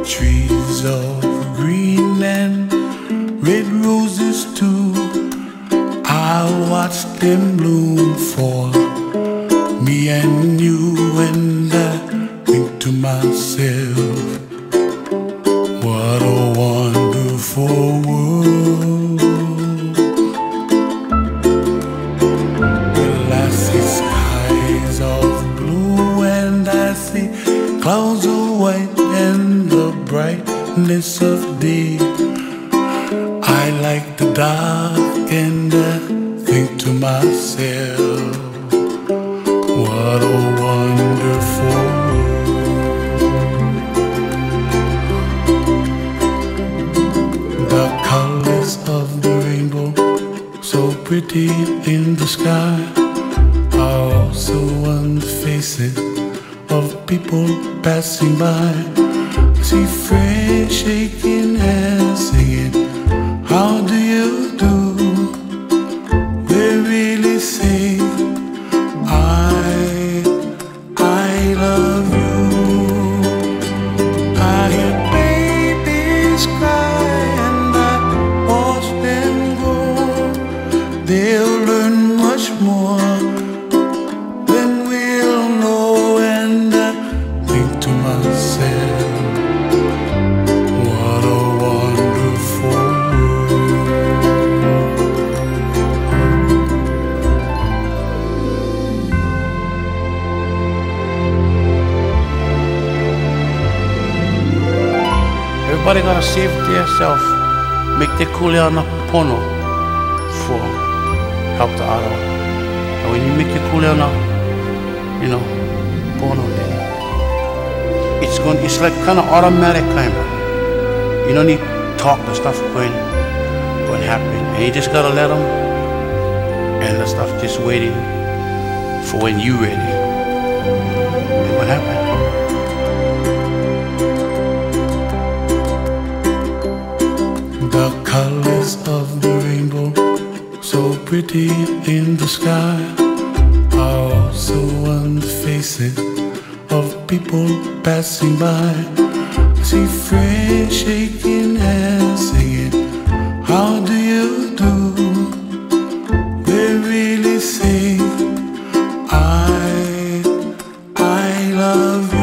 Trees of Greenland, red roses too. I watch them bloom for me and you, and I think to myself, what a wonderful world. Well, I see skies of blue and I see clouds of white and the brightness of day. I like the dark and I think to myself, what a wonderful world. The colors of the rainbow, so pretty in the sky, are also on the faces of people passing by. I see friends shaking hands, singing, how do you do? They really say, I love you. I hear babies cry and I watch them grow. They'll learn much more than we'll know, and I think to myself, what a wonderful world. Everybody gotta save themselves, make the kuleana pono for help the other. And when you make the kuleana, pono, then it's like kind of automatic kind of. You don't need to talk the stuff going happen, and you just gotta let them, and the stuff just waiting for when you ready. And what happened? The colors of the rainbow, so pretty in the sky, are also on the faces of people passing by. I see friends shaking hands, singing, how do you do? They really say, I love you.